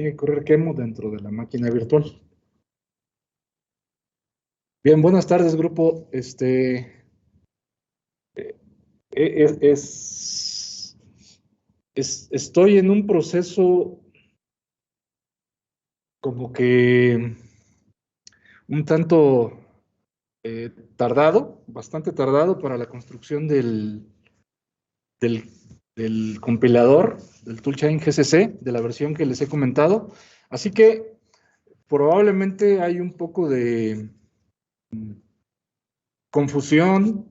Tiene que correr QEMU dentro de la máquina virtual. Bien, buenas tardes, grupo. Eh, es, estoy en un proceso como que un tanto tardado, bastante tardado para la construcción del, del compilador del Toolchain GCC, de la versión que les he comentado. Así que probablemente hay un poco de confusión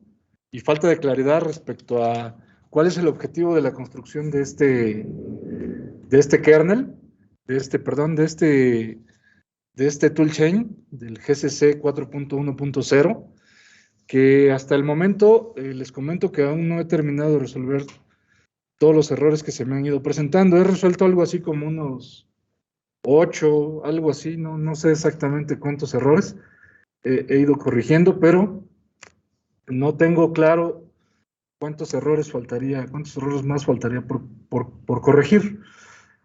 y falta de claridad respecto a cuál es el objetivo de la construcción de este kernel, perdón, de este toolchain del GCC 4.1.0, que hasta el momento les comento que aún no he terminado de resolver todos los errores que se me han ido presentando. He resuelto algo así como unos 8, algo así, no sé exactamente cuántos errores he ido corrigiendo, pero no tengo claro cuántos errores más faltaría por corregir.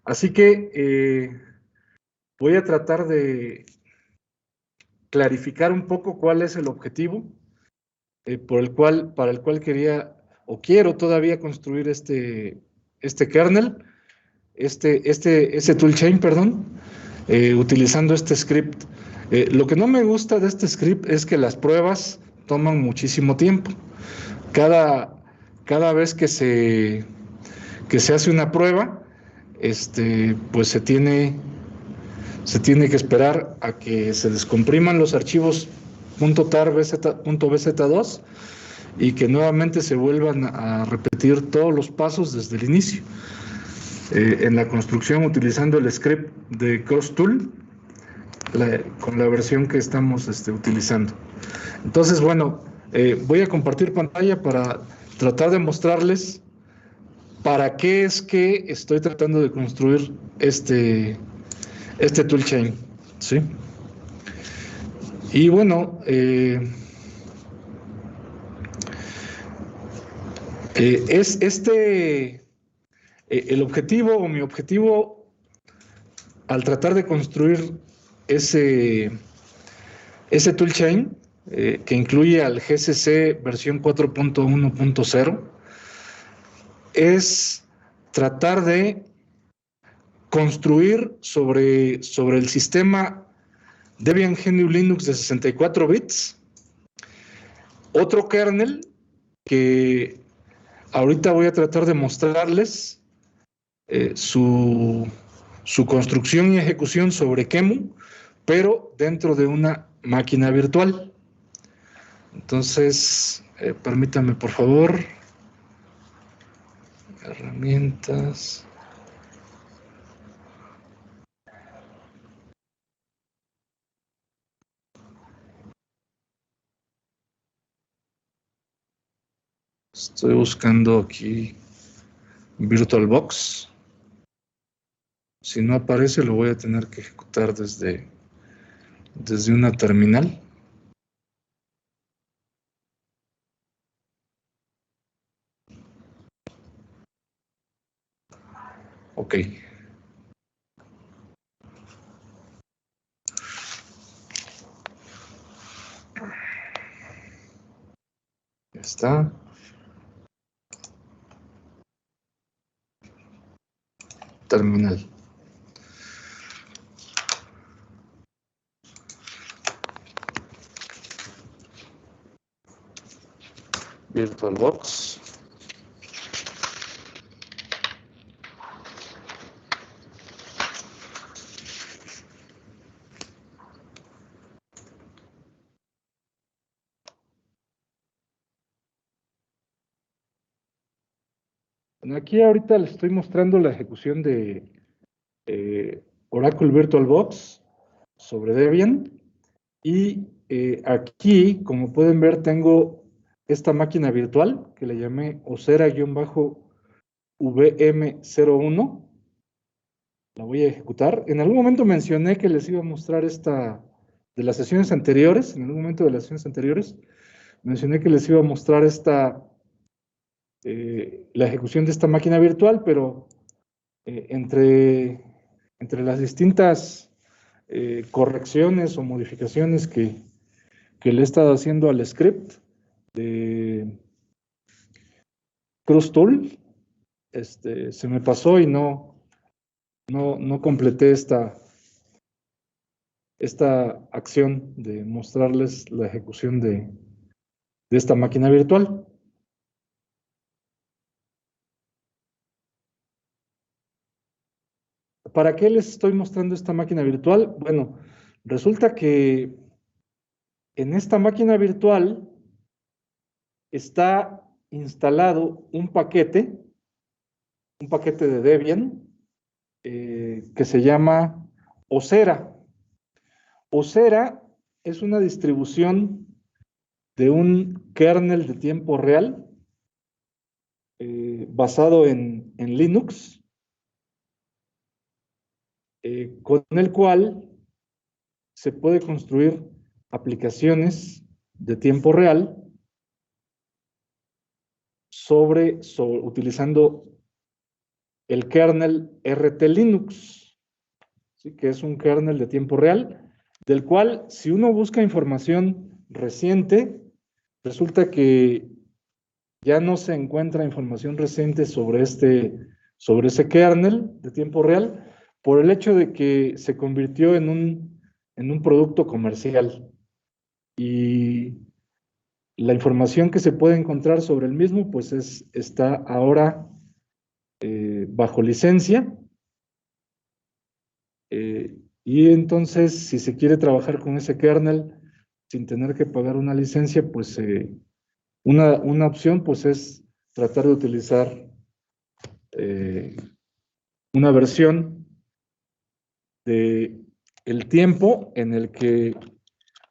Así que voy a tratar de clarificar un poco cuál es el objetivo para el cual quería o quiero todavía construir este kernel, este toolchain, perdón, utilizando este script. Lo que no me gusta de este script es que las pruebas toman muchísimo tiempo. Cada, cada vez que se hace una prueba, pues se tiene que esperar a que se descompriman los archivos .tar, .bz2 y que nuevamente se vuelvan a repetir todos los pasos desde el inicio. En la construcción utilizando el script de CrossTool, con la versión que estamos utilizando. Entonces, bueno, voy a compartir pantalla para tratar de mostrarles para qué es que estoy tratando de construir este toolchain, ¿sí? Y bueno, el objetivo o mi objetivo al tratar de construir ese toolchain que incluye al GCC versión 4.1.0 es tratar de construir sobre el sistema Debian GNU Linux de 64 bits otro kernel que ahorita voy a tratar de mostrarles su construcción y ejecución sobre QEMU, pero dentro de una máquina virtual. Entonces, permítanme por favor. Herramientas. Estoy buscando aquí VirtualBox. Si no aparece, lo voy a tener que ejecutar desde una terminal. Ok. Ya está. Terminal. VirtualBox. Aquí ahorita les estoy mostrando la ejecución de Oracle VirtualBox sobre Debian. Y aquí, como pueden ver, tengo esta máquina virtual que le llamé Osera-VM01. La voy a ejecutar. En algún momento mencioné que les iba a mostrar de las sesiones anteriores, en algún momento de las sesiones anteriores, mencioné que les iba a mostrar la ejecución de esta máquina virtual, pero entre entre las distintas correcciones o modificaciones que le he estado haciendo al script de CrushTool, se me pasó y no completé esta acción de mostrarles la ejecución de esta máquina virtual. ¿Para qué les estoy mostrando esta máquina virtual? Bueno, resulta que en esta máquina virtual está instalado un paquete de Debian que se llama Osera. Osera es una distribución de un kernel de tiempo real basado en Linux, con el cual se puede construir aplicaciones de tiempo real utilizando el kernel RT Linux, ¿sí? Que es un kernel de tiempo real, del cual si uno busca información reciente, resulta que ya no se encuentra información reciente sobre ese kernel de tiempo real, por el hecho de que se convirtió en un producto comercial. Y la información que se puede encontrar sobre el mismo, pues está ahora bajo licencia. Y entonces, si se quiere trabajar con ese kernel sin tener que pagar una licencia, pues una opción pues es tratar de utilizar una versión de el tiempo en el que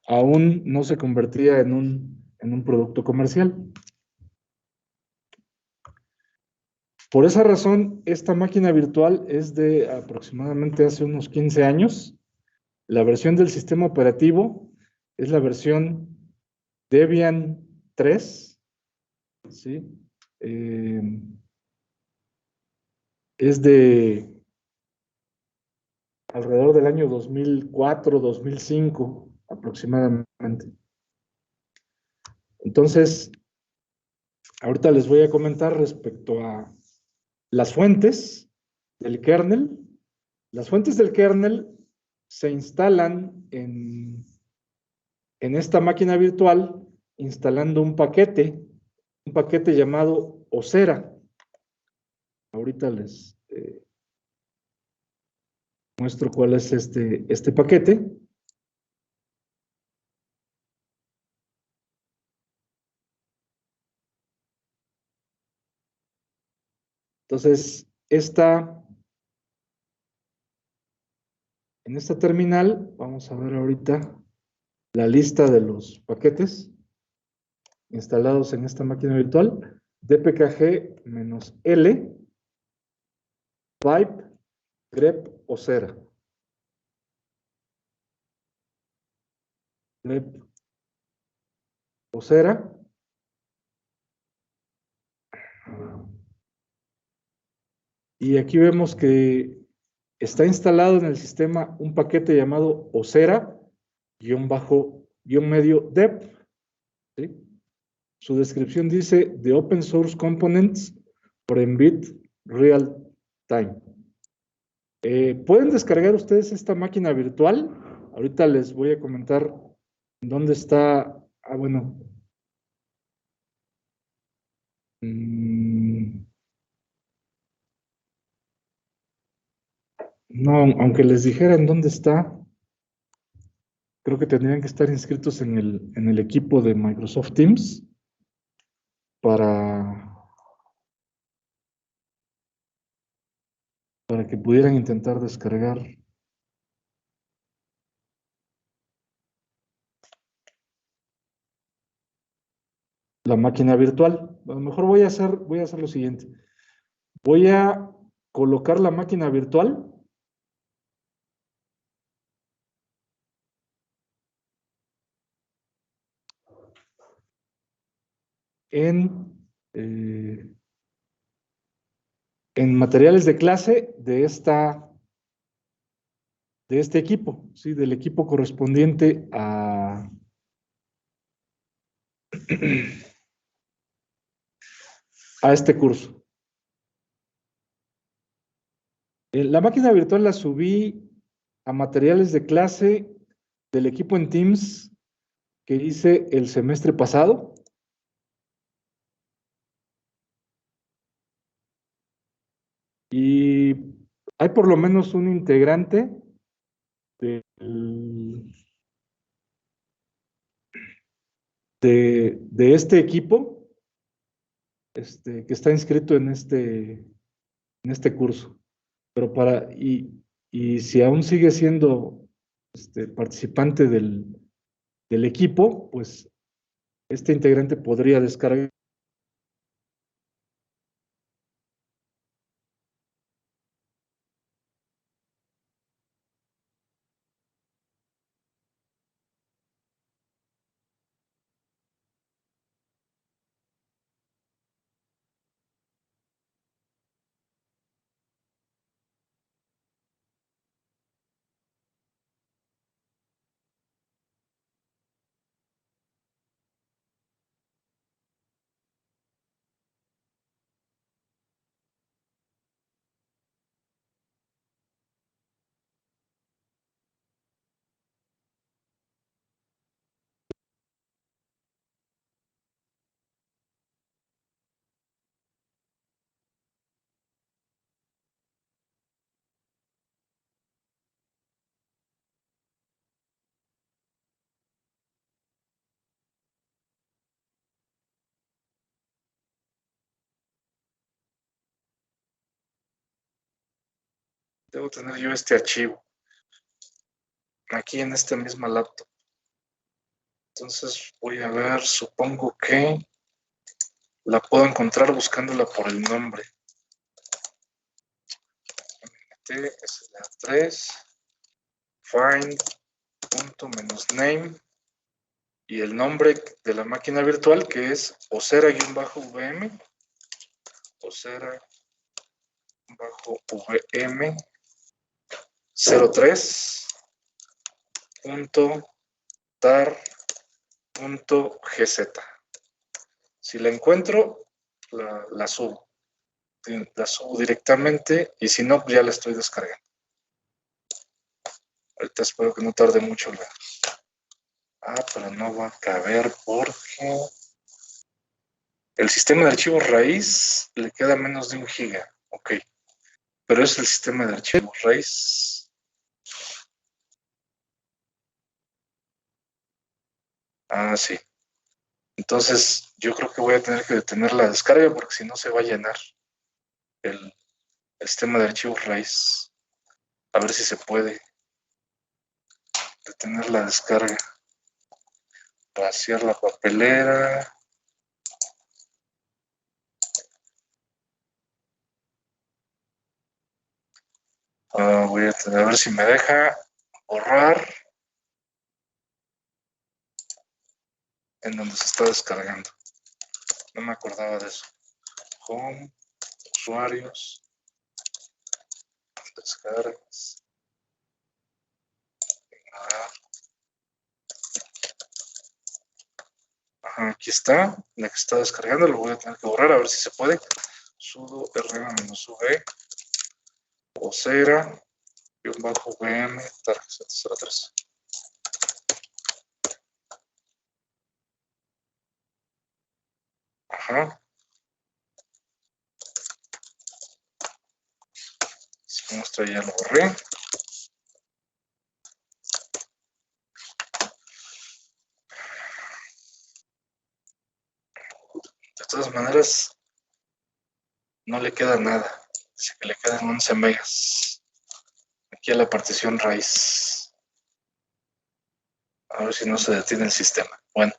aún no se convertía en un producto comercial. Por esa razón, esta máquina virtual es de aproximadamente hace unos 15 años. La versión del sistema operativo es la versión Debian 3, ¿sí? Es de alrededor del año 2004, 2005 aproximadamente. Entonces, ahorita les voy a comentar respecto a las fuentes del kernel. Las fuentes del kernel se instalan en esta máquina virtual instalando un paquete llamado Osera. Ahorita les muestro cuál es este paquete. Entonces, en esta terminal, vamos a ver ahorita la lista de los paquetes instalados en esta máquina virtual. dpkg-l pipe grep Osera. Grep Osera. Y aquí vemos que está instalado en el sistema un paquete llamado Osera-medio dep. ¿Sí? Su descripción dice de Open Source Components for Mbed Real Time. Pueden descargar ustedes esta máquina virtual. Ahorita les voy a comentar dónde está. Bueno. No, aunque les dijeran dónde está, creo que tendrían que estar inscritos en el equipo de Microsoft Teams para que pudieran intentar descargar la máquina virtual. A lo mejor voy a hacer lo siguiente. Voy a colocar la máquina virtual en materiales de clase de esta este equipo, ¿sí? Del equipo correspondiente a este curso. La máquina virtual la subí a materiales de clase del equipo en Teams que hice el semestre pasado. Y hay por lo menos un integrante de este equipo que está inscrito en este curso. Pero y si aún sigue siendo participante del equipo, pues este integrante podría descargar. Debo tener yo este archivo aquí en esta misma laptop. Entonces voy a ver, supongo que la puedo encontrar buscándola por el nombre. SLA3, find, punto, menos name, y el nombre de la máquina virtual que es Osera-VM, Osera-VM 03.tar.gz. Si la encuentro, la subo. La subo directamente y si no, ya la estoy descargando. Ahorita espero que no tarde mucho. Pero no va a caber porque el sistema de archivos raíz le queda menos de 1 giga. Ok. Pero es el sistema de archivos raíz. Sí. Entonces, yo creo que voy a tener que detener la descarga porque si no se va a llenar el sistema de archivos raíz. A ver si se puede detener la descarga. Vaciar la papelera. Voy a ver si me deja borrar en donde se está descargando. No me acordaba de eso. Home, usuarios, descargas. Aquí está, la que está descargando, lo voy a tener que borrar a ver si se puede. Sudo rm-v osera-vm tar-z03. Si muestra ya lo borré. De todas maneras, no le queda nada. Dice que le quedan 11 megas. Aquí a la partición raíz. A ver si no se detiene el sistema. Bueno.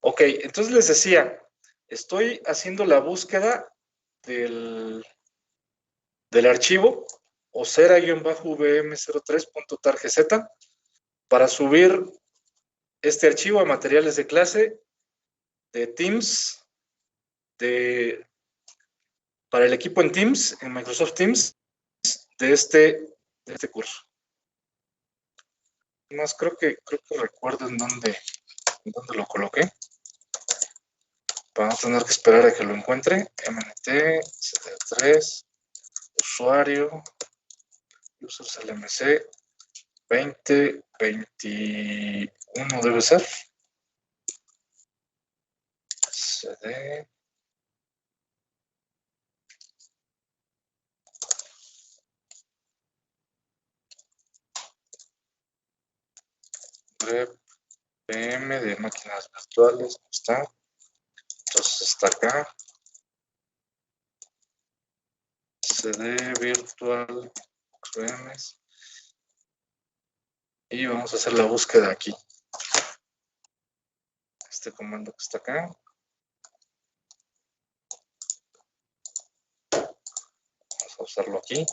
Ok, entonces les decía, estoy haciendo la búsqueda del archivo osera-vm03.targz para subir este archivo a materiales de clase de Teams, para el equipo en Teams, en Microsoft Teams, de este curso. Más creo que recuerdo en dónde lo coloqué. Para no tener que esperar a que lo encuentre. MNT, CD3, usuario, users LMC, 2021 debe ser. CD. PM de máquinas virtuales, está. Entonces está acá. CD virtual VMs. Y vamos a hacer la búsqueda aquí. Este comando que está acá. Vamos a usarlo aquí.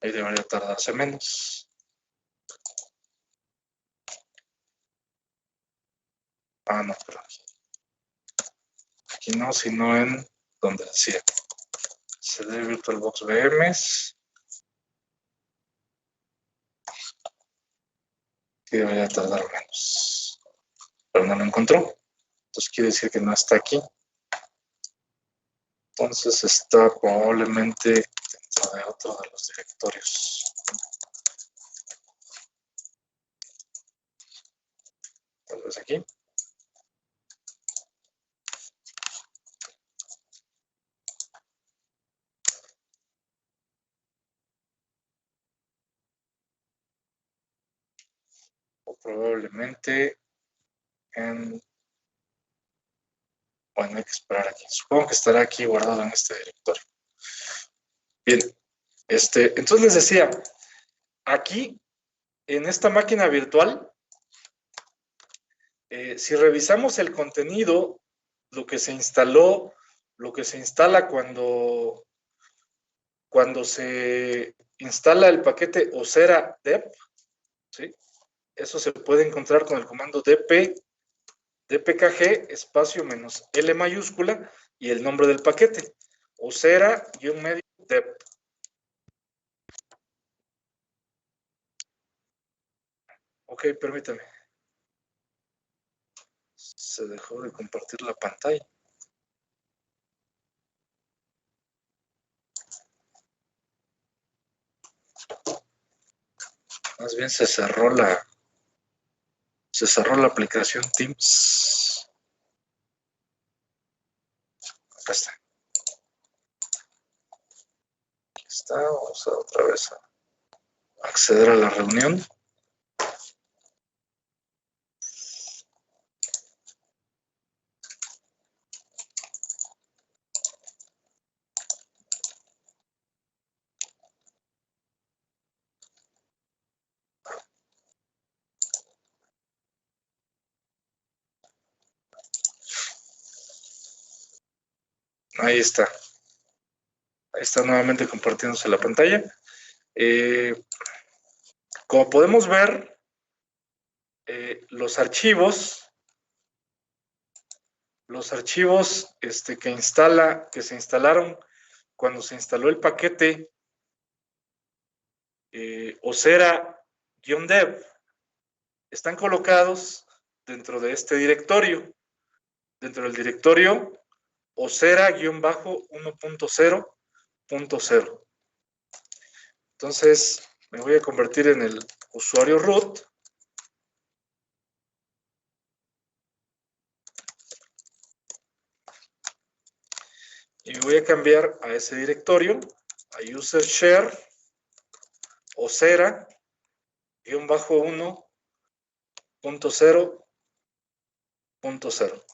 Ahí debería tardarse menos. Ah, no, pero aquí no, sino en donde decía CD VirtualBox VMs. Que debería tardar menos. Pero no lo encontró. Entonces quiere decir que no está aquí. Entonces está probablemente dentro de otro de los directorios. Tal vez aquí. O probablemente en... Bueno, hay que esperar aquí. Supongo que estará aquí guardado en este directorio. Bien. Entonces les decía, aquí, en esta máquina virtual, si revisamos el contenido, lo que se instaló, lo que se instala cuando se instala el paquete Osera dep, ¿sí? Eso se puede encontrar con el comando dpkg espacio menos L mayúscula y el nombre del paquete, Osera-medio dep. Ok, permítame. Se dejó de compartir la pantalla. Más bien se cerró la aplicación Teams. Acá está. Aquí está. Vamos a otra vez a acceder a la reunión. Ahí está. Ahí está nuevamente compartiéndose la pantalla. Como podemos ver, los archivos que se instalaron cuando se instaló el paquete Osera-dev están colocados dentro de este directorio, dentro del directorio Osera-1.0.0. Entonces me voy a convertir en el usuario root. Y voy a cambiar a ese directorio, a user share Osera-1.0.0.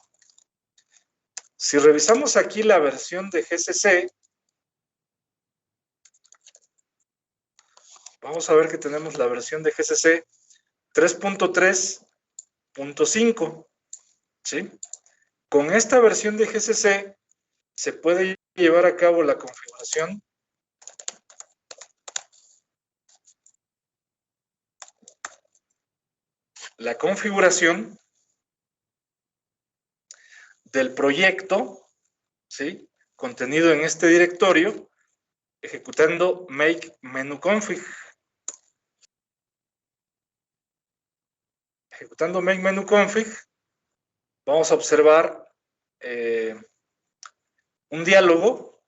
Si revisamos aquí la versión de GCC, vamos a ver que tenemos la versión de GCC 3.3.5, ¿sí? Con esta versión de GCC se puede llevar a cabo la configuración del proyecto, ¿sí? Contenido en este directorio, ejecutando make menu config. Ejecutando make menu config, vamos a observar un diálogo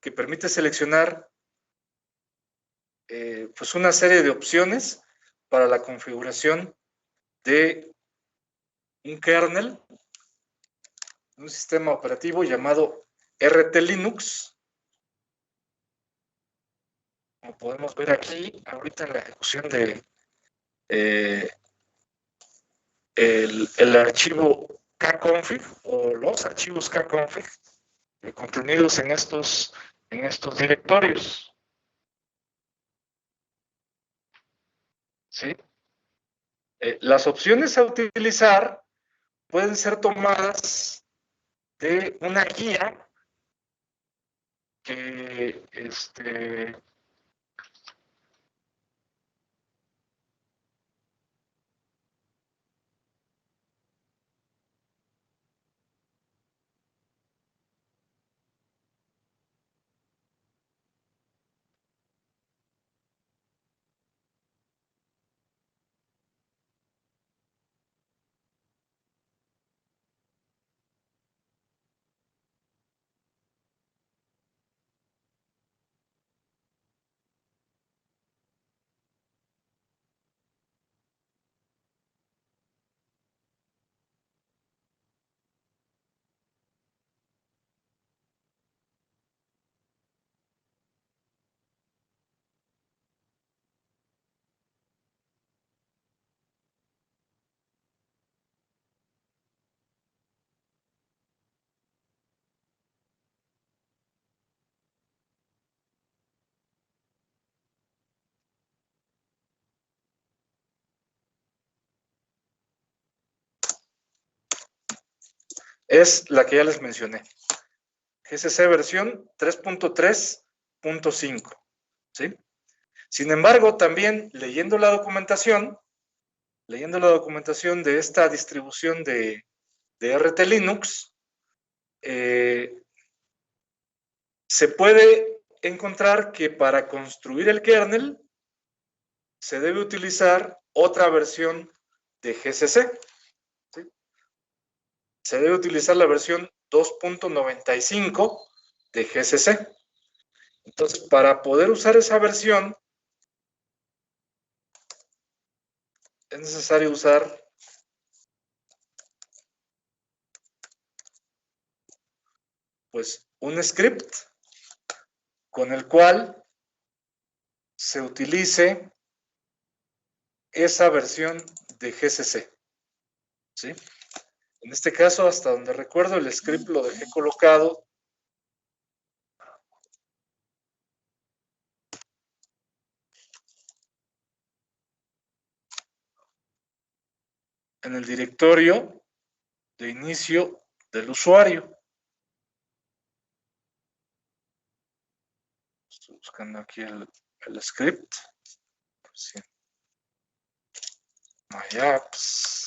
que permite seleccionar pues una serie de opciones para la configuración de un kernel, un sistema operativo llamado RT Linux. Como podemos ver aquí, ahorita en la ejecución de el archivo kconfig o los archivos kconfig contenidos en estos directorios. ¿Sí? Las opciones a utilizar pueden ser tomadas de una guía que es la que ya les mencioné. GCC versión 3.3.5. ¿Sí? Sin embargo, también leyendo la documentación de esta distribución de RT Linux, se puede encontrar que para construir el kernel se debe utilizar otra versión de GCC. ¿Sí? Se debe utilizar la versión 2.95 de GCC. Entonces, para poder usar esa versión, es necesario usar pues un script con el cual se utilice esa versión de GCC. ¿Sí? En este caso, hasta donde recuerdo, el script lo dejé colocado en el directorio de inicio del usuario. Estoy buscando aquí el script. Sí. My apps.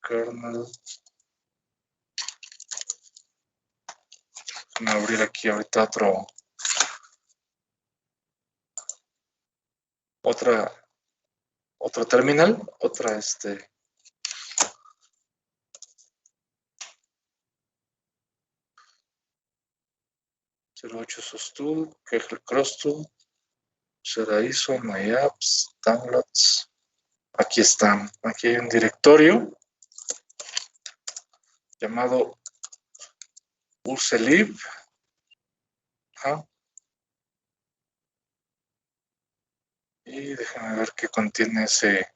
Kernel. Voy a abrir aquí ahorita otro terminal, 08 SOS-Tool, Kegel Cross-Tool, será ISO, My Apps, Downloads. Aquí están. Aquí hay un directorio llamado uselib. Y déjame ver qué contiene este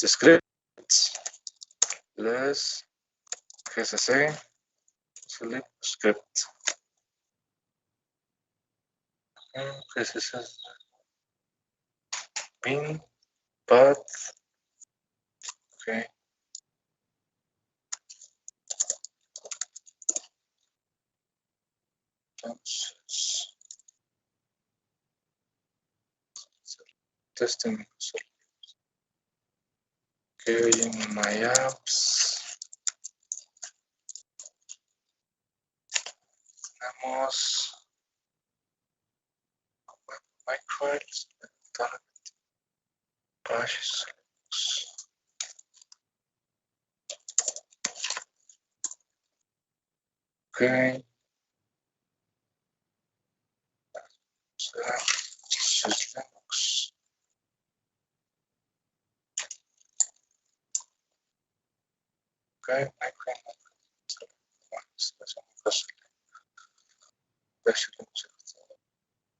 script. Les GCC uselib script. GCC pin path. Ok. Entonces, testing. in my apps tenemos microfiles, target, pages. Ok. Linux. Ok,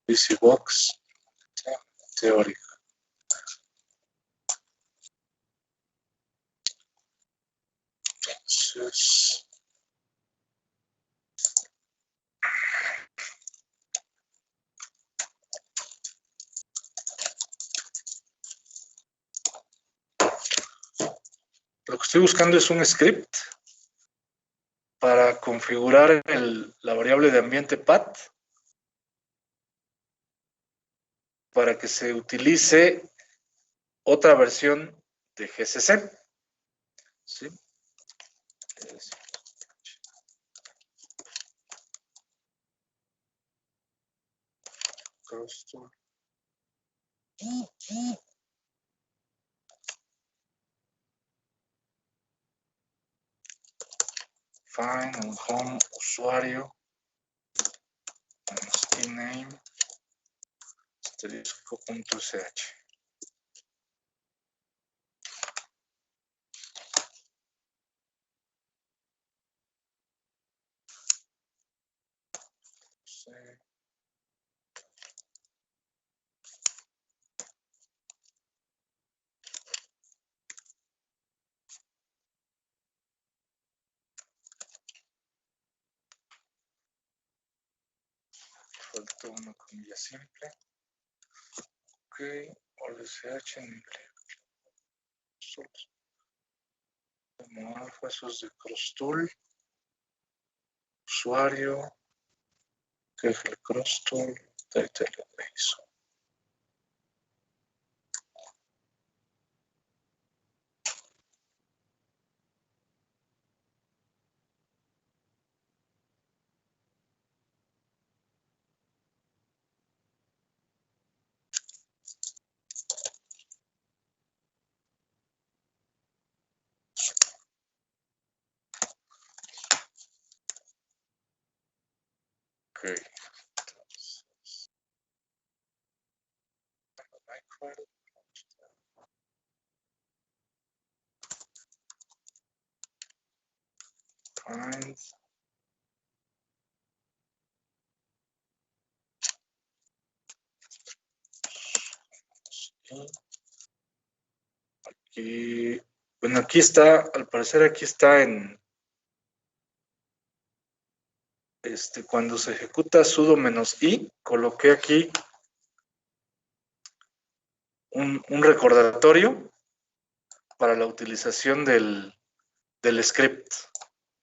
VisiBox teórica. Entonces, lo que estoy buscando es un script para configurar la variable de ambiente path para que se utilice otra versión de GCC. ¿Sí? Find on home usuario name asterisco.sh. Falta una comilla simple. Ok, OLSH en inglés. Como alfa, esos de CrossTool. Usuario. ¿Qué es el CrossTool? Database. Ok. Find. Aquí, bueno, aquí está, al parecer aquí está en, cuando se ejecuta sudo -i, coloqué aquí un recordatorio para la utilización del script.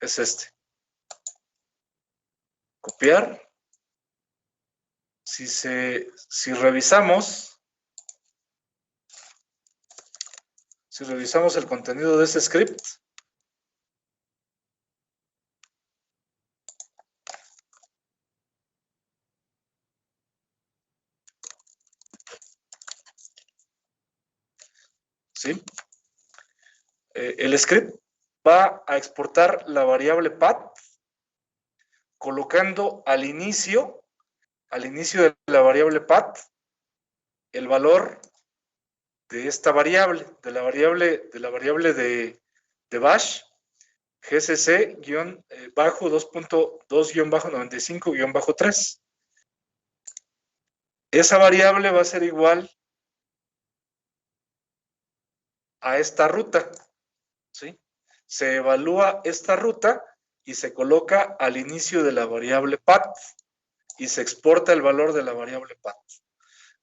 Es este. Copiar. Si revisamos el contenido de ese script, ¿sí? El script va a exportar la variable path colocando al inicio de la variable path el valor de esta variable, de la variable de bash gcc-2.2-95-3. Esa variable va a ser igual a esta ruta, ¿sí? Se evalúa esta ruta y se coloca al inicio de la variable path y se exporta el valor de la variable path.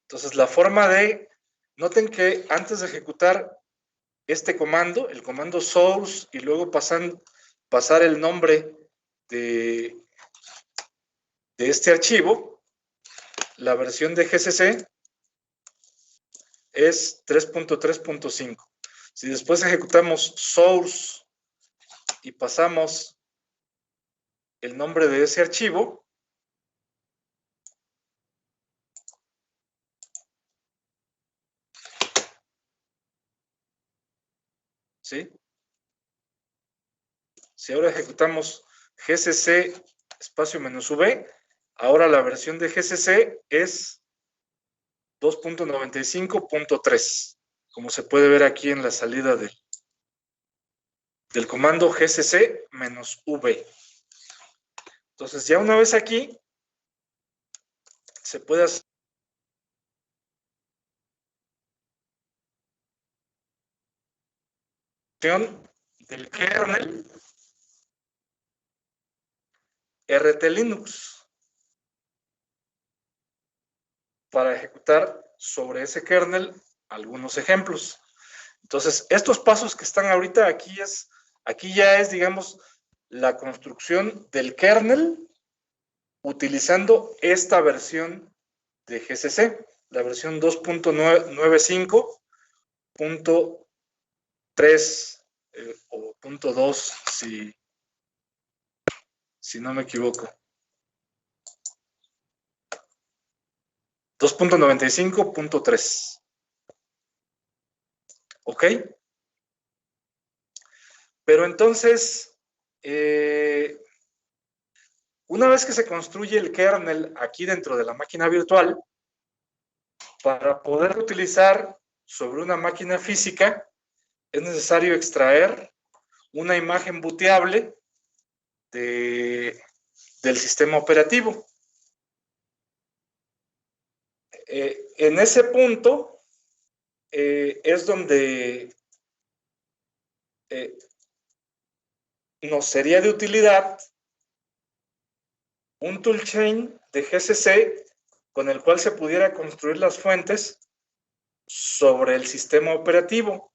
Entonces, la forma de, noten que antes de ejecutar este comando, el comando source y luego pasar el nombre de este archivo, la versión de GCC es 3.3.5. Si después ejecutamos source y pasamos el nombre de ese archivo, ¿sí? Si ahora ejecutamos gcc espacio -v, ahora la versión de gcc es 2.95.3, como se puede ver aquí en la salida del comando gcc-v. Entonces, ya una vez aquí, se puede hacer del kernel RT Linux para ejecutar sobre ese kernel algunos ejemplos. Entonces, estos pasos que están ahorita aquí ya es, digamos, la construcción del kernel utilizando esta versión de GCC, la versión 2.95.3 o punto 2 si no me equivoco. 2.95.3. ¿Ok? Pero entonces, una vez que se construye el kernel aquí dentro de la máquina virtual, para poder utilizar sobre una máquina física, es necesario extraer una imagen booteable del sistema operativo. En ese punto es donde nos sería de utilidad un toolchain de GCC con el cual se pudiera construir las fuentes sobre el sistema operativo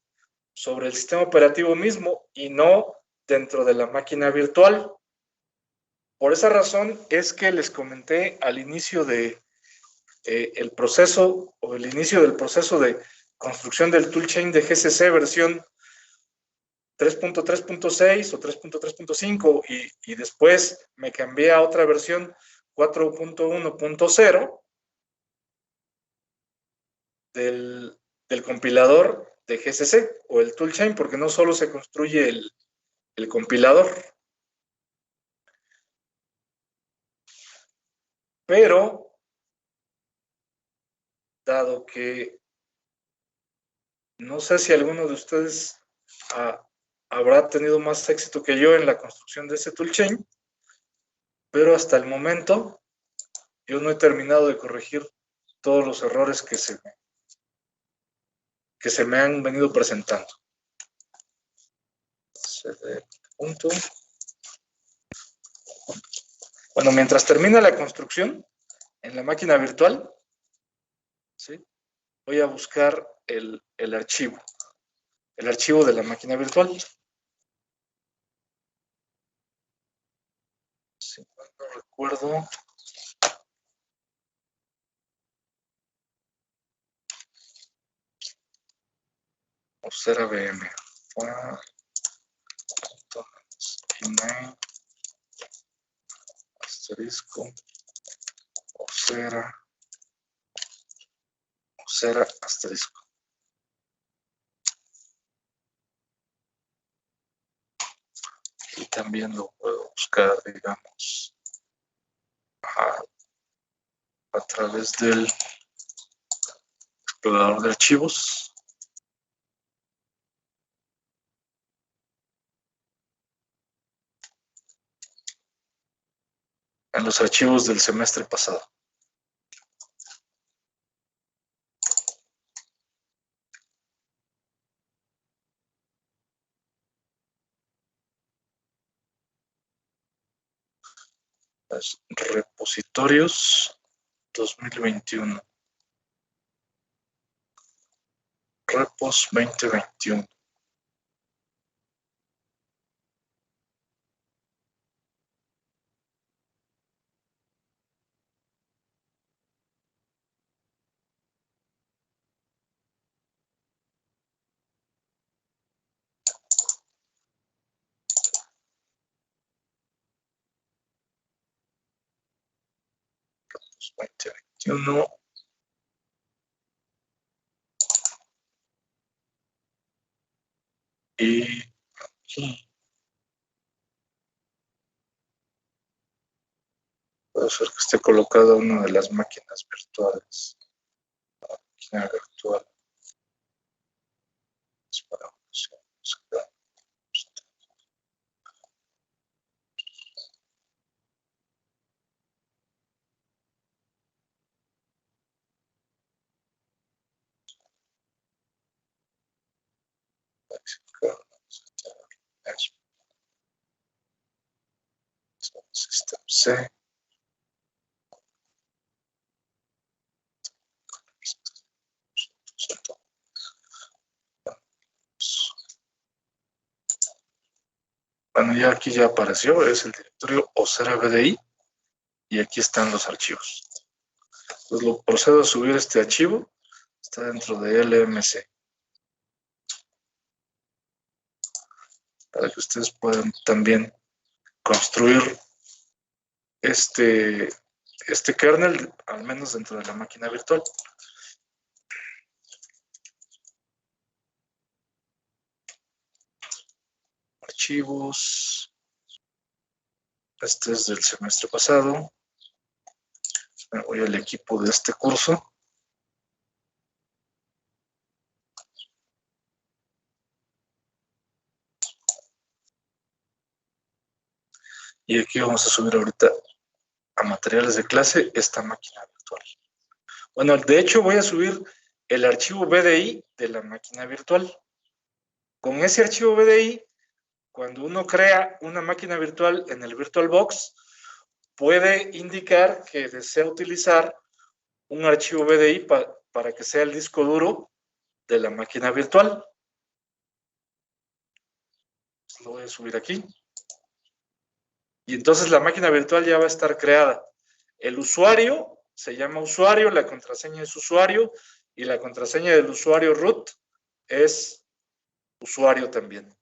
mismo y no dentro de la máquina virtual. Por esa razón es que les comenté al inicio de el proceso o el inicio del proceso de construcción del toolchain de GCC versión 3.3.6 o 3.3.5 y después me cambié a otra versión 4.1.0 del compilador de GCC o el toolchain, porque no solo se construye el compilador. Pero, dado que no sé si alguno de ustedes habrá tenido más éxito que yo en la construcción de ese toolchain, pero hasta el momento yo no he terminado de corregir todos los errores que se me han venido presentando. Punto. Bueno, mientras termina la construcción en la máquina virtual, ¿sí? Voy a buscar el archivo de la máquina virtual. Si no recuerdo. Osera VM. Email. Asterisco. Osera asterisco. Y también lo puedo buscar, digamos, a través del explorador de archivos. En los archivos del semestre pasado. Repositorios 2021. Repos 2021. 2021. Y aquí puede ser que esté colocada una de las máquinas virtuales. Máquina virtual. System C. Bueno, ya aquí ya apareció, es el directorio Osera BDI y aquí están los archivos. Entonces lo procedo a subir este archivo, está dentro de LMC. Para que ustedes puedan también construir este kernel, al menos dentro de la máquina virtual. Archivos. Este es del semestre pasado. Me voy al equipo de este curso. Y aquí vamos a subir ahorita a materiales de clase esta máquina virtual. Bueno, de hecho voy a subir el archivo BDI de la máquina virtual. Con ese archivo BDI, cuando uno crea una máquina virtual en el VirtualBox, puede indicar que desea utilizar un archivo BDI para que sea el disco duro de la máquina virtual. Lo voy a subir aquí. Y entonces la máquina virtual ya va a estar creada. El usuario se llama usuario, la contraseña es usuario y la contraseña del usuario root es usuario también.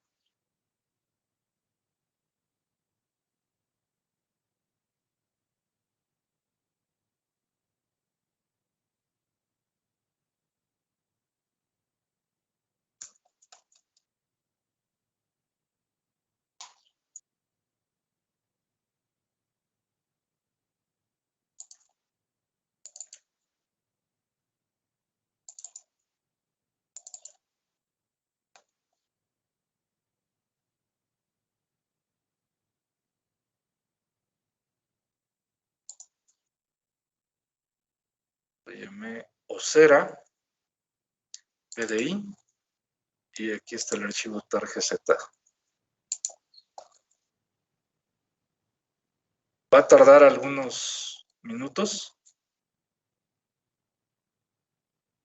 Lo llamé Osera PDI y aquí está el archivo targz. Va a tardar algunos minutos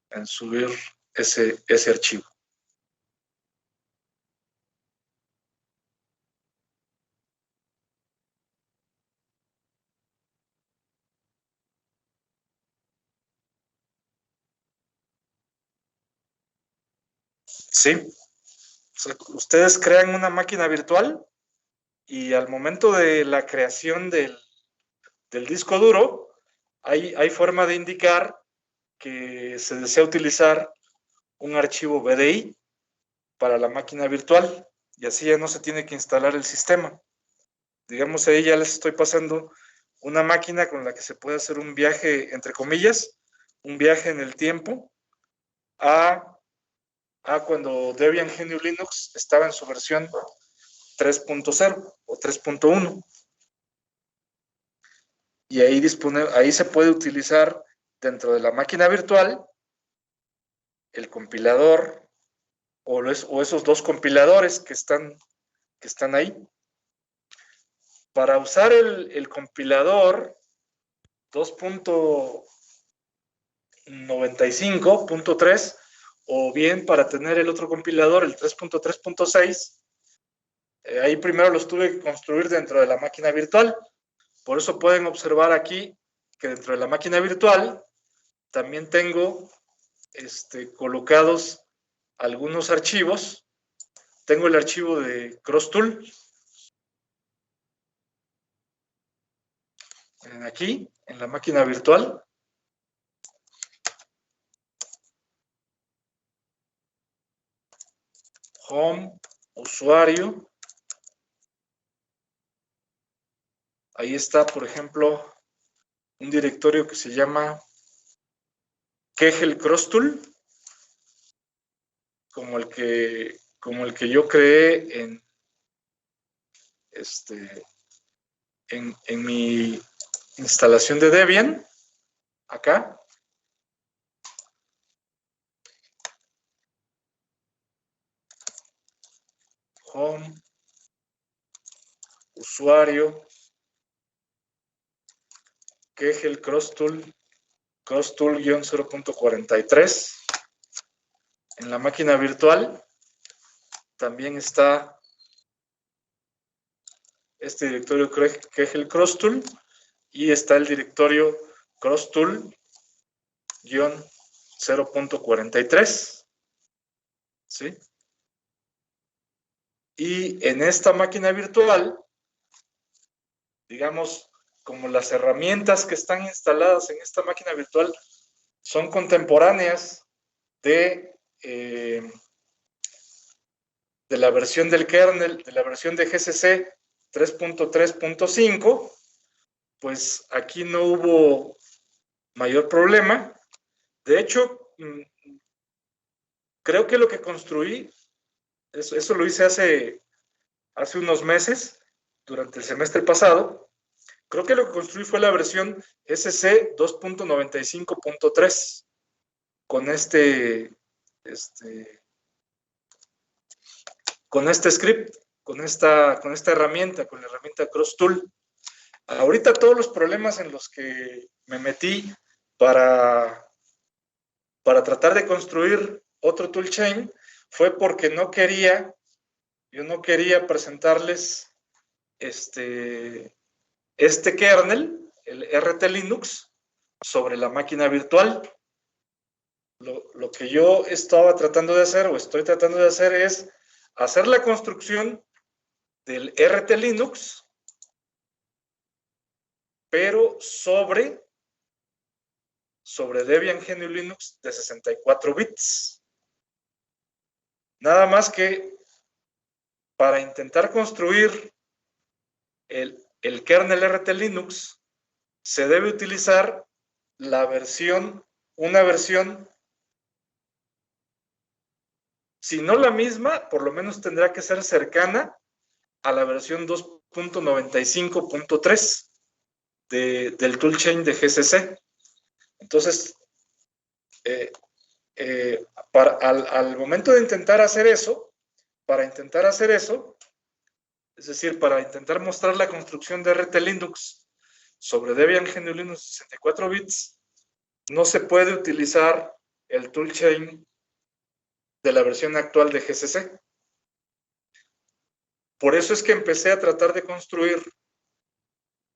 en subir ese archivo. Sí, o sea, ustedes crean una máquina virtual y al momento de la creación del disco duro, hay forma de indicar que se desea utilizar un archivo BDI para la máquina virtual y así ya no se tiene que instalar el sistema. Digamos, ahí ya les estoy pasando una máquina con la que se puede hacer un viaje, entre comillas, un viaje en el tiempo a cuando Debian GNU Linux estaba en su versión 3.0 o 3.1. Y ahí se puede utilizar dentro de la máquina virtual el compilador o esos dos compiladores que están ahí. Para usar el compilador 2.95.3 o bien para tener el otro compilador, el 3.3.6, ahí primero los tuve que construir dentro de la máquina virtual. Por eso pueden observar aquí que dentro de la máquina virtual también tengo colocados algunos archivos. Tengo el archivo de CrossTool. aquí, en la máquina virtual. Home, usuario. Ahí está, por ejemplo, un directorio que se llama Kegel Crosstool, como el que yo creé en mi instalación de Debian, acá. Home, usuario, Kegel Crosstool, Crosstool-0.43. En la máquina virtual también está este directorio Kegel Crosstool y está el directorio Crosstool-0.43. ¿Sí? Y en esta máquina virtual, digamos, como las herramientas que están instaladas en esta máquina virtual son contemporáneas de la versión del kernel, de la versión de GCC 3.3.5, pues aquí no hubo mayor problema. De hecho, creo que lo que construí, eso lo hice hace unos meses, durante el semestre pasado. Creo que lo que construí fue la versión SC 2.95.3 con con este script, con esta herramienta, con la herramienta CrossTool. Ahorita todos los problemas en los que me metí para tratar de construir otro toolchain fue porque yo no quería presentarles este kernel, el RT Linux, sobre la máquina virtual. Lo que yo estaba tratando de hacer, o estoy tratando de hacer, es hacer la construcción del RT Linux, pero sobre Debian GNU Linux de 64 bits. Nada más que para intentar construir el kernel RT Linux, se debe utilizar una versión, si no la misma, por lo menos tendrá que ser cercana a la versión 2.95.3 del toolchain de GCC. Entonces, al momento de intentar hacer eso, es decir, para intentar mostrar la construcción de RT Linux sobre Debian GNU Linux 64 bits, no se puede utilizar el toolchain de la versión actual de GCC. Por eso es que empecé a tratar de construir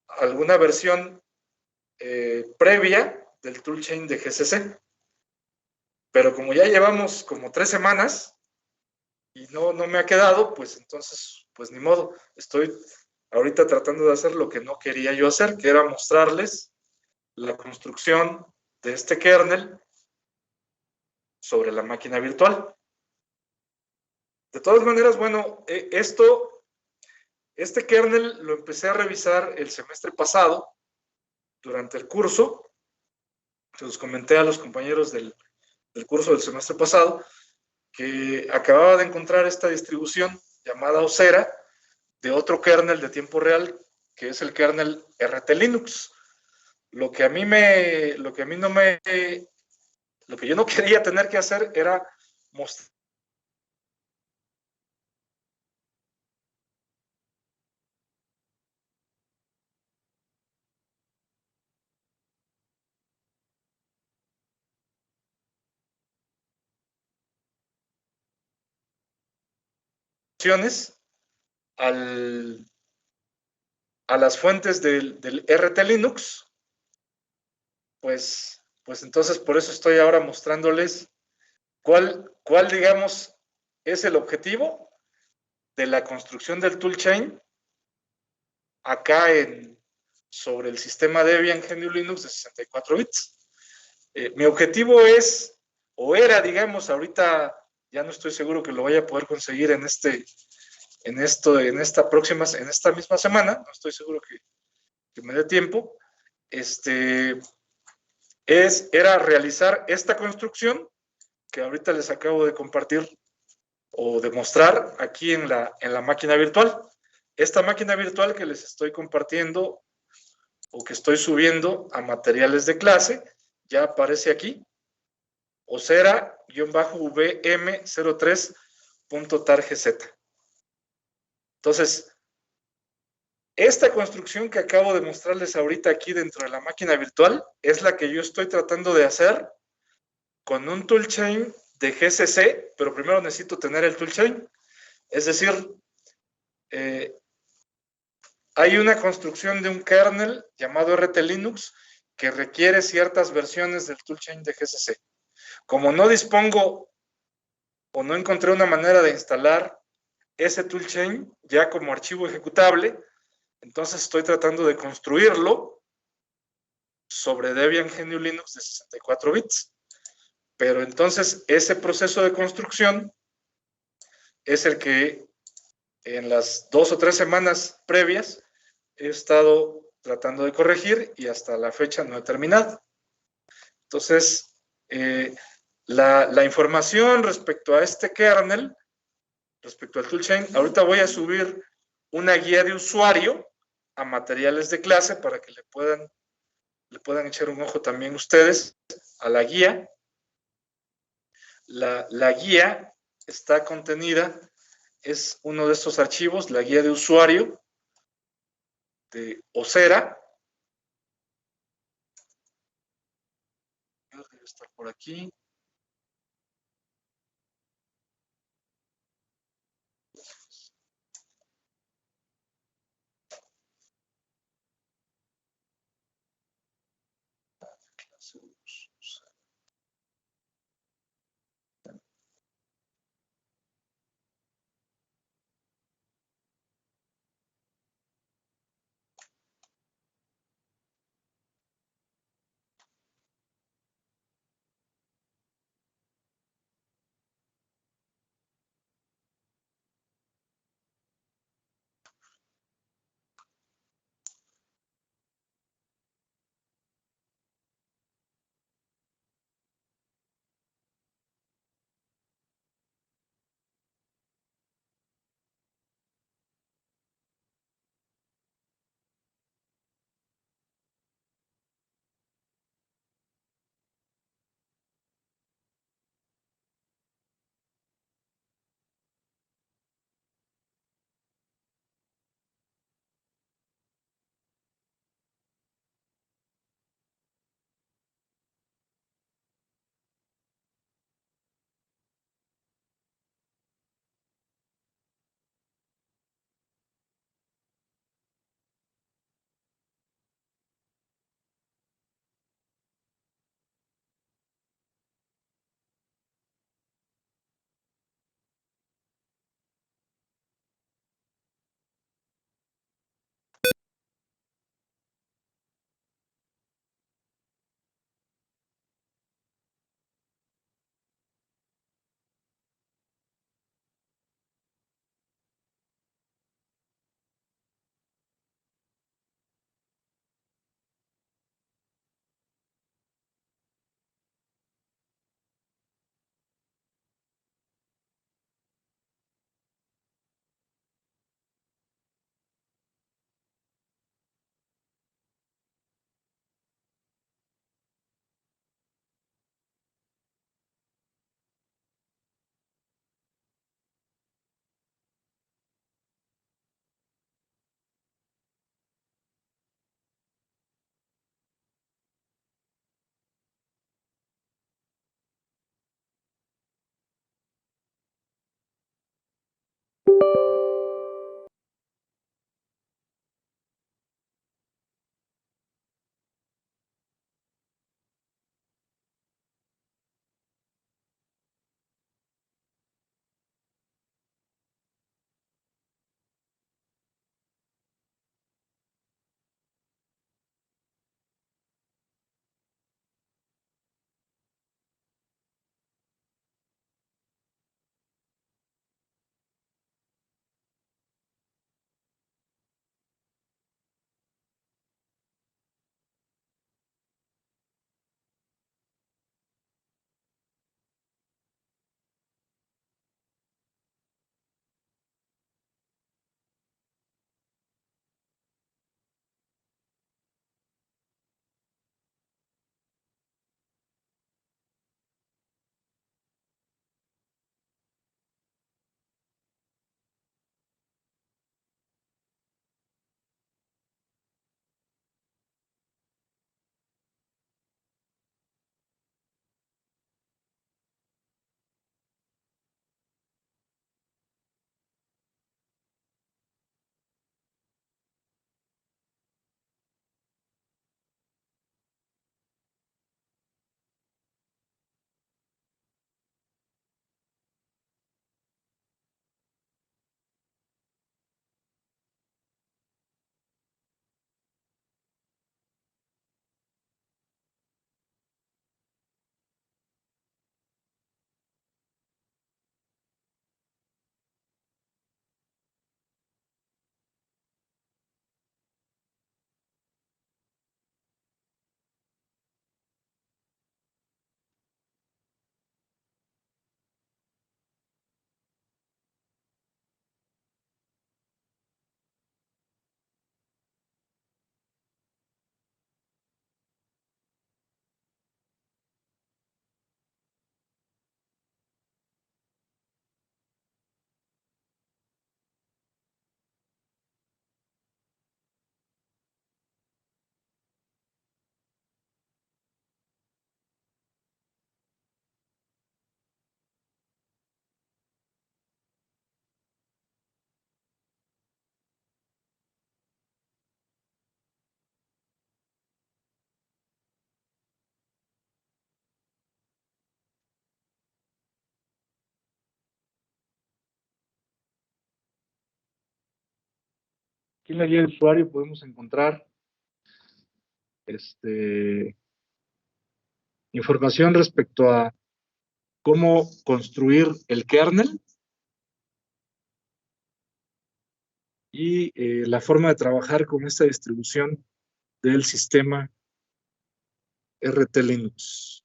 alguna versión previa del toolchain de GCC. Pero como ya llevamos como 3 semanas y no me ha quedado, pues entonces, pues ni modo. Estoy ahorita tratando de hacer lo que no quería yo hacer, que era mostrarles la construcción de este kernel sobre la máquina virtual. De todas maneras, bueno, este kernel lo empecé a revisar el semestre pasado, durante el curso. Se los comenté a los compañeros del curso del semestre pasado, que acababa de encontrar esta distribución llamada Osera de otro kernel de tiempo real, que es el kernel RT Linux. Lo que yo no quería tener que hacer era mostrar a las fuentes del RT Linux, pues entonces por eso estoy ahora mostrándoles cuál digamos es el objetivo de la construcción del toolchain acá en sobre el sistema Debian GNU Linux de 64 bits. Mi objetivo es, o era, digamos, ahorita ya no estoy seguro que lo vaya a poder conseguir en esta misma semana, no estoy seguro que me dé tiempo, era realizar esta construcción que ahorita les acabo de compartir o de mostrar aquí en la máquina virtual. Esta máquina virtual que les estoy compartiendo o que estoy subiendo a materiales de clase, ya aparece aquí, osera-vm03.targz. Entonces, esta construcción que acabo de mostrarles ahorita aquí dentro de la máquina virtual es la que yo estoy tratando de hacer con un toolchain de GCC, pero primero necesito tener el toolchain. Es decir, hay una construcción de un kernel llamado RT Linux que requiere ciertas versiones del toolchain de GCC. Como no dispongo o no encontré una manera de instalar ese toolchain ya como archivo ejecutable, entonces estoy tratando de construirlo sobre Debian GNU Linux de 64 bits. Pero entonces ese proceso de construcción es el que en las 2 o 3 semanas previas he estado tratando de corregir y hasta la fecha no he terminado. Entonces, la información respecto a este kernel, respecto al toolchain, ahorita voy a subir una guía de usuario a materiales de clase para que le puedan echar un ojo también ustedes a la guía. La guía está contenida, es uno de estos archivos, la guía de usuario de Osera. Debe estar por aquí. Aquí en la guía de usuario podemos encontrar información respecto a cómo construir el kernel y la forma de trabajar con esta distribución del sistema RT Linux.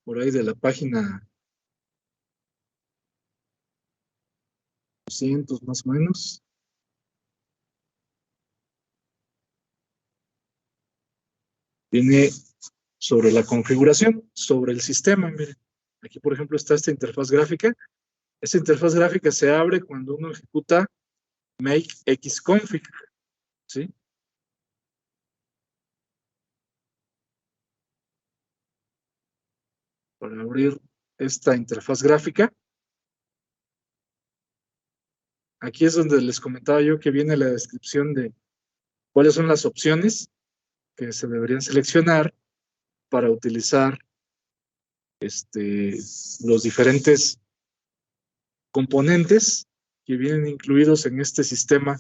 Por ahí de la página 200 más o menos. Viene sobre la configuración, sobre el sistema. Miren, aquí por ejemplo está esta interfaz gráfica. Esta interfaz gráfica se abre cuando uno ejecuta make xconfig, ¿sí? Para abrir esta interfaz gráfica. Aquí es donde les comentaba yo que viene la descripción de cuáles son las opciones que se deberían seleccionar para utilizar los diferentes componentes que vienen incluidos en este sistema,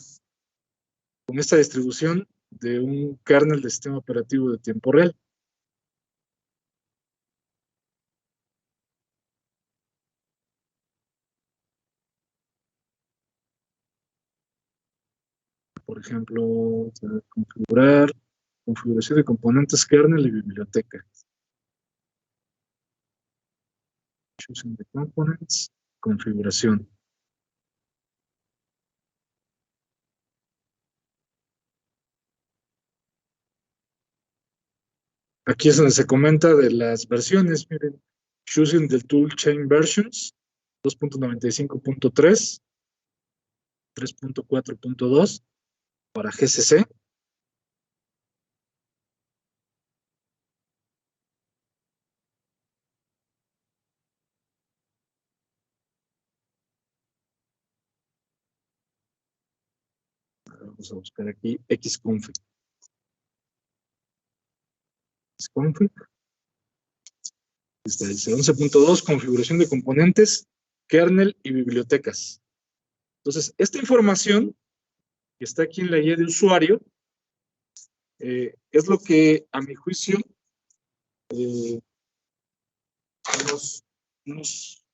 con esta distribución de un kernel de sistema operativo de tiempo real. Por ejemplo, configurar, configuración de componentes kernel y biblioteca. Choosing the components, configuración. Aquí es donde se comenta de las versiones, miren, choosing the toolchain versions, 2.95.3, 3.4.2 para GCC. Vamos a buscar aquí xconfig. Xconfig. Dice 11.2, configuración de componentes, kernel y bibliotecas. Entonces, esta información que está aquí en la guía de usuario es lo que, a mi juicio, nos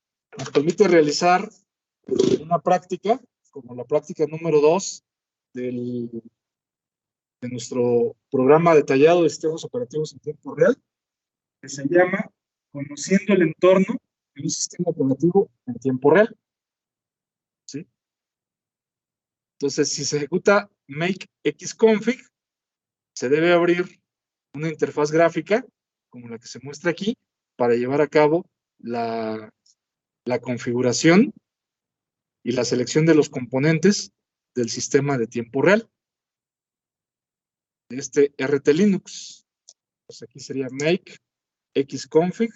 permite realizar una práctica, como la práctica número 2 de nuestro programa detallado de sistemas operativos en tiempo real, que se llama Conociendo el entorno de un sistema operativo en tiempo real. ¿Sí? Entonces, si se ejecuta make xconfig, se debe abrir una interfaz gráfica, como la que se muestra aquí, para llevar a cabo la configuración y la selección de los componentes del sistema de tiempo real, de este RT Linux. Pues aquí sería make xconfig.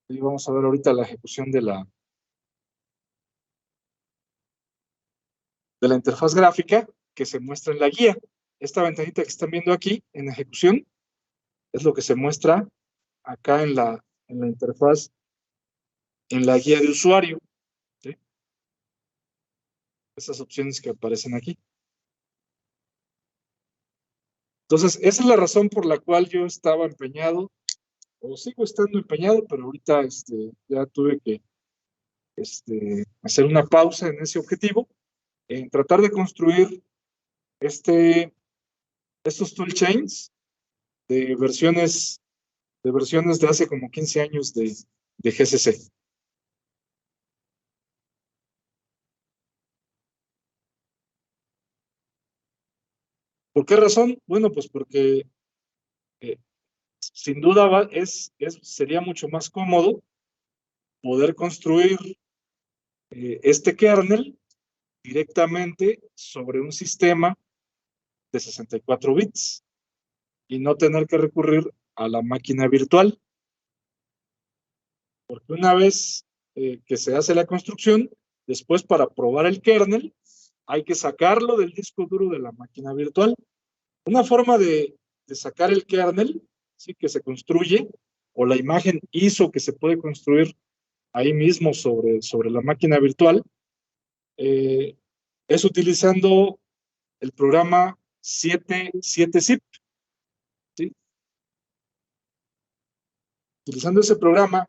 Y vamos a ver ahorita la ejecución de la interfaz gráfica que se muestra en la guía. Esta ventanita que están viendo aquí en ejecución es lo que se muestra acá en la interfaz, en la guía de usuario. ¿Sí? Esas opciones que aparecen aquí. Entonces, esa es la razón por la cual yo estaba empeñado, o sigo estando empeñado, pero ahorita ya tuve que hacer una pausa en ese objetivo, en tratar de construir estos toolchains de versiones de hace como 15 años de GCC. ¿Por qué razón? Bueno, pues porque sin duda sería mucho más cómodo poder construir este kernel directamente sobre un sistema de 64 bits y no tener que recurrir a la máquina virtual. Porque una vez que se hace la construcción, después para probar el kernel, hay que sacarlo del disco duro de la máquina virtual. Una forma de sacar el kernel, ¿sí? Que se construye, o la imagen ISO que se puede construir ahí mismo sobre la máquina virtual, eh, es utilizando el programa 7zip, ¿sí? Utilizando ese programa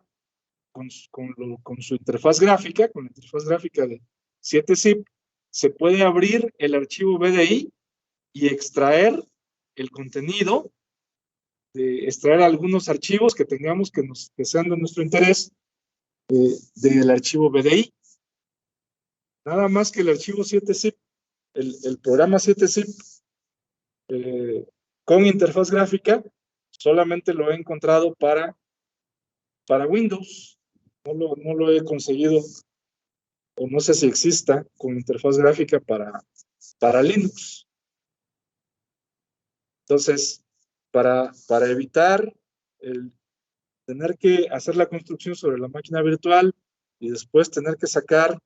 con su interfaz gráfica, con la interfaz gráfica de 7zip, se puede abrir el archivo BDI y extraer el contenido, extraer algunos archivos que tengamos que sean de nuestro interés del archivo BDI. Nada más que el archivo 7zip, el programa 7zip con interfaz gráfica, solamente lo he encontrado para Windows. No lo he conseguido, o no sé si exista con interfaz gráfica para Linux. Entonces, para evitar el tener que hacer la construcción sobre la máquina virtual y después tener que sacar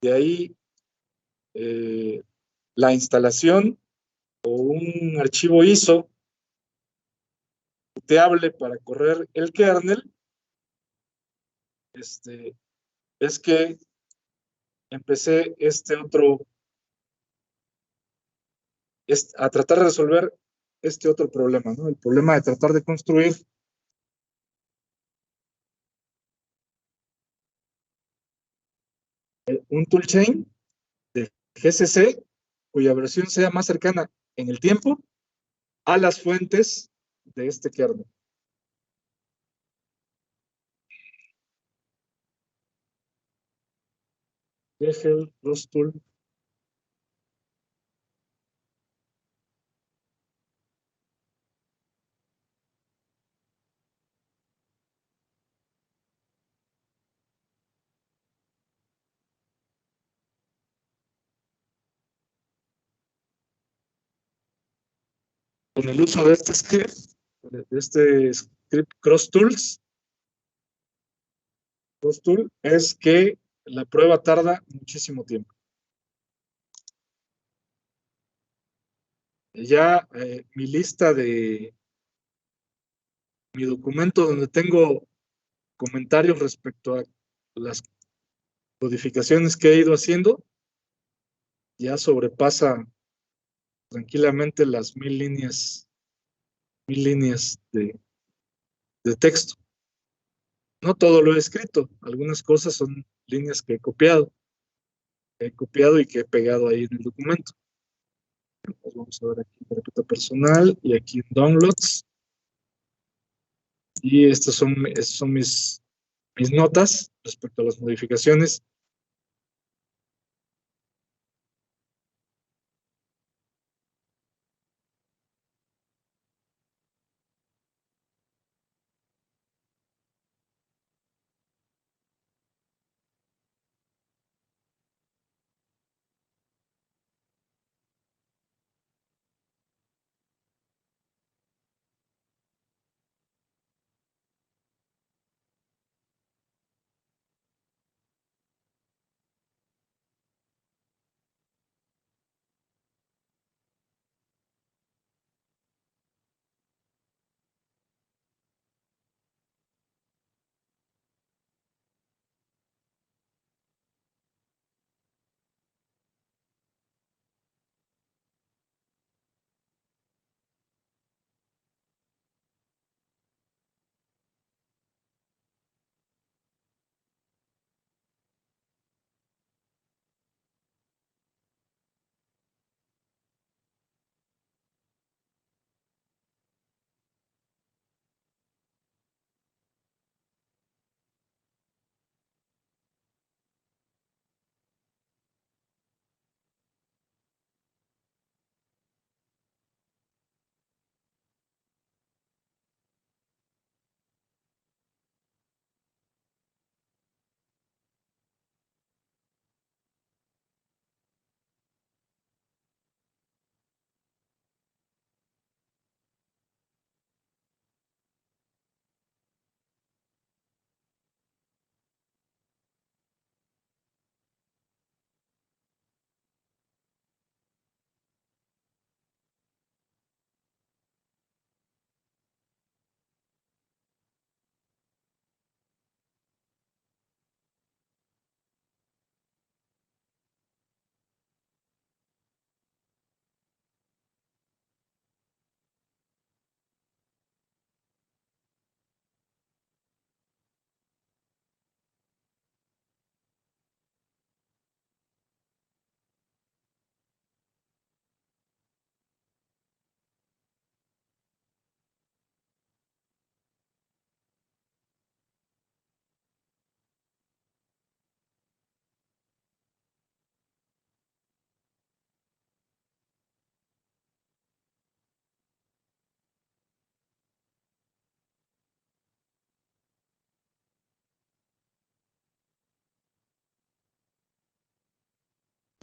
de ahí la instalación o un archivo ISO bootable para correr el kernel, es que empecé a tratar de resolver este otro problema, ¿no? El problema de tratar de construir un toolchain de GCC cuya versión sea más cercana en el tiempo a las fuentes de este kernel. Degel, Rosttool. Con el uso de este script CrossTool, es que la prueba tarda muchísimo tiempo. Ya mi lista mi documento donde tengo comentarios respecto a las codificaciones que he ido haciendo, ya sobrepasa tranquilamente las 1000 líneas de texto. No todo lo he escrito, algunas cosas son líneas que he copiado y que he pegado ahí en el documento. Pues vamos a ver aquí carpeta personal y aquí en downloads. Y estas son mis notas respecto a las modificaciones.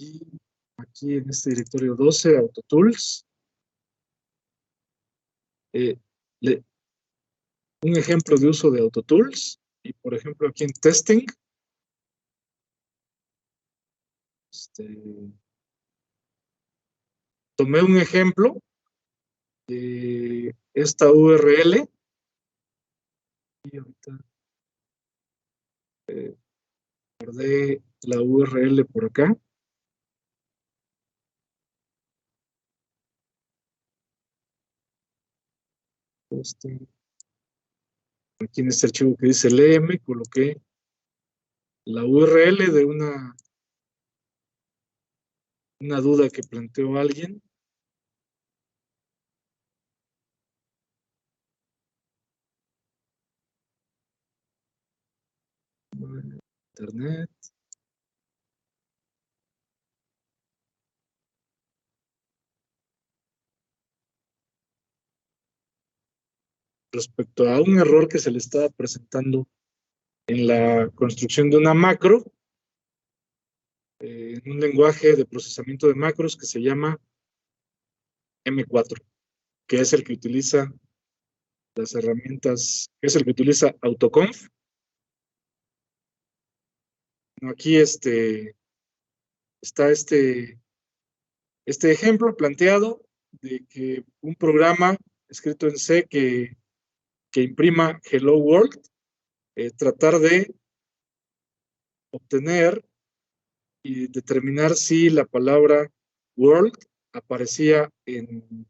Y aquí en este directorio 12, AutoTools, un ejemplo de uso de AutoTools, y por ejemplo aquí en Testing, tomé un ejemplo de esta URL, y ahorita guardé la URL por acá. Aquí en este archivo que dice LM, coloqué la URL de una duda que planteó alguien. Internet. Respecto a un error que se le estaba presentando en la construcción de una macro, en un lenguaje de procesamiento de macros que se llama M4, que es el que utiliza las herramientas, que es el que utiliza AutoConf. Aquí está este ejemplo planteado de que un programa escrito en C que imprima Hello World, tratar de obtener y determinar si la palabra world aparecía en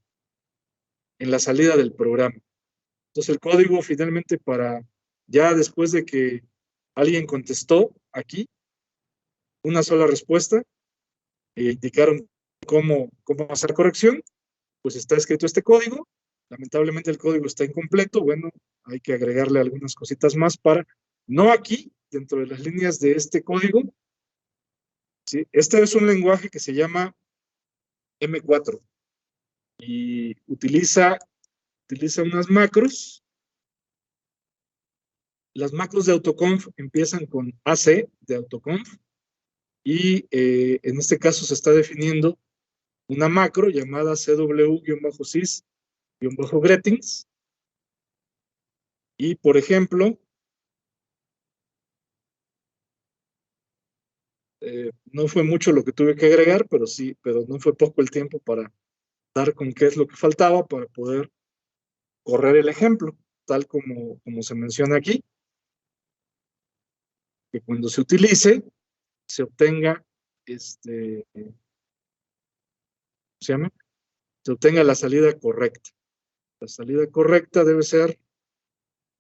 la salida del programa. Entonces el código finalmente ya después de que alguien contestó aquí una sola respuesta, indicaron cómo hacer corrección, pues está escrito este código. Lamentablemente el código está incompleto. Bueno, hay que agregarle algunas cositas más no aquí, dentro de las líneas de este código. ¿Sí? Este es un lenguaje que se llama M4 y utiliza unas macros. Las macros de AutoConf empiezan con AC de AutoConf y en este caso se está definiendo una macro llamada cw-sys-greetings. Y por ejemplo, no fue mucho lo que tuve que agregar, pero no fue poco el tiempo para dar con qué es lo que faltaba para poder correr el ejemplo, tal como se menciona aquí, que cuando se utilice, se obtenga se obtenga la salida correcta. La salida correcta debe ser,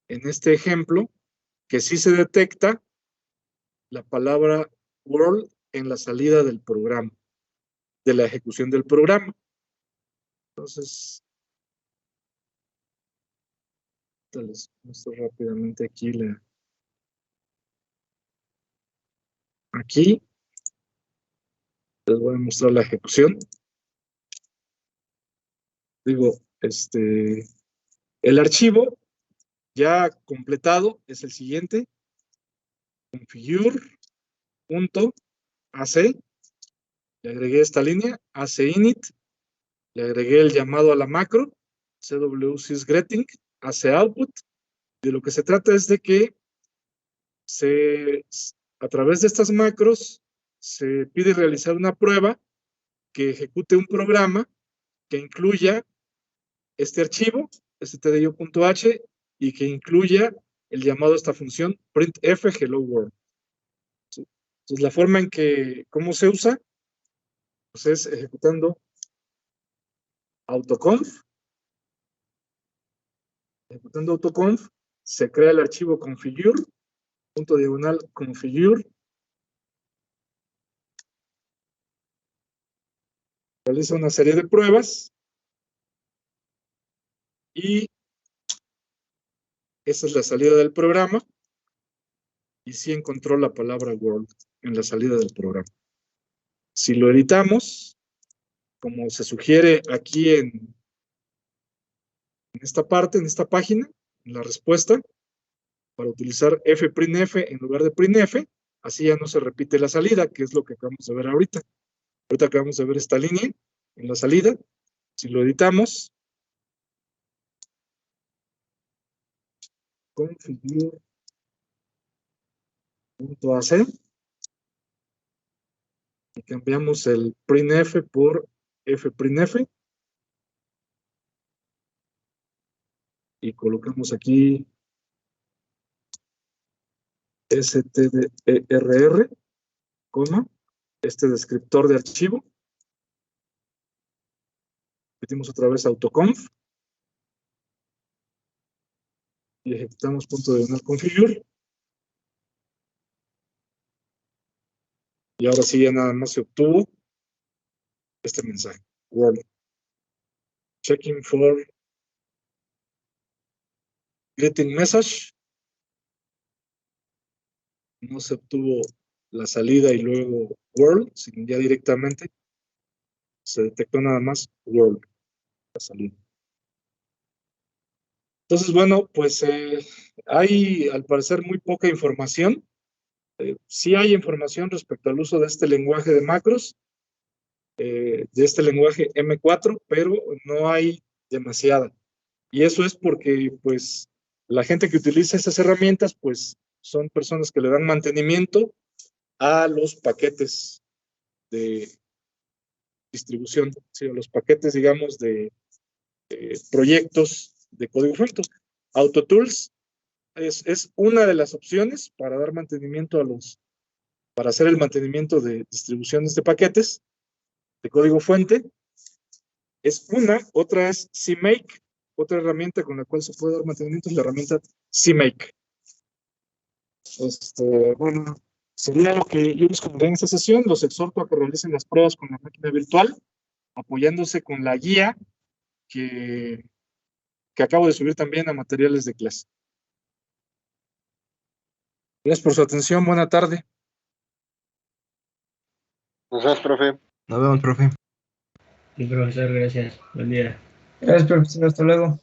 en este ejemplo, que sí se detecta la palabra world en la salida del programa, de la ejecución del programa. Entonces, les muestro rápidamente aquí aquí les voy a mostrar la ejecución. Digo, el archivo ya completado es el siguiente: configure.ac, le agregué esta línea, ac-init, le agregué el llamado a la macro, cw-sys-greeting, ac-output. De lo que se trata es de que a través de estas macros se pide realizar una prueba que ejecute un programa que incluya este archivo, stdio.h, y que incluya el llamado a esta función printf hello world. Entonces, la forma en que, ¿cómo se usa? Pues es ejecutando autoconf. Ejecutando autoconf, se crea el archivo configure, .configure, realiza una serie de pruebas y esa es la salida del programa, y sí encontró la palabra world en la salida del programa. Si lo editamos, como se sugiere aquí en esta parte, en esta página, en la respuesta, para utilizar fprintf en lugar de printf, así ya no se repite la salida, que es lo que acabamos de ver ahorita. Ahorita acabamos de ver esta línea en la salida. Si lo editamos, configure.ac y cambiamos el printf por fprintf y colocamos aquí stderr, coma, este descriptor de archivo. Repetimos otra vez autoconf y ejecutamos punto diagonal configure. Y ahora sí ya nada más se obtuvo este mensaje. Well, checking for getting message. No se obtuvo la salida y luego world, sino ya directamente se detectó nada más world, la salida. Entonces, bueno, pues hay al parecer muy poca información. Sí hay información respecto al uso de este lenguaje de macros, de este lenguaje M4, pero no hay demasiada. Y eso es porque, pues, la gente que utiliza esas herramientas, pues, son personas que le dan mantenimiento a los paquetes de distribución, ¿sí? A los paquetes, digamos, de proyectos de código fuente. AutoTools es una de las opciones para dar mantenimiento para hacer el mantenimiento de distribuciones de paquetes de código fuente. Es una, otra es CMake, otra herramienta con la cual se puede dar mantenimiento es la herramienta CMake. Bueno, sería lo que yo les comenté en esta sesión. Los exhorto a que realicen las pruebas con la máquina virtual, apoyándose con la guía que acabo de subir también a materiales de clase. Gracias por su atención. Buena tarde. Gracias, profe. Nos vemos, profe. Sí, profesor, gracias. Buen día. Gracias, profesor. Hasta luego.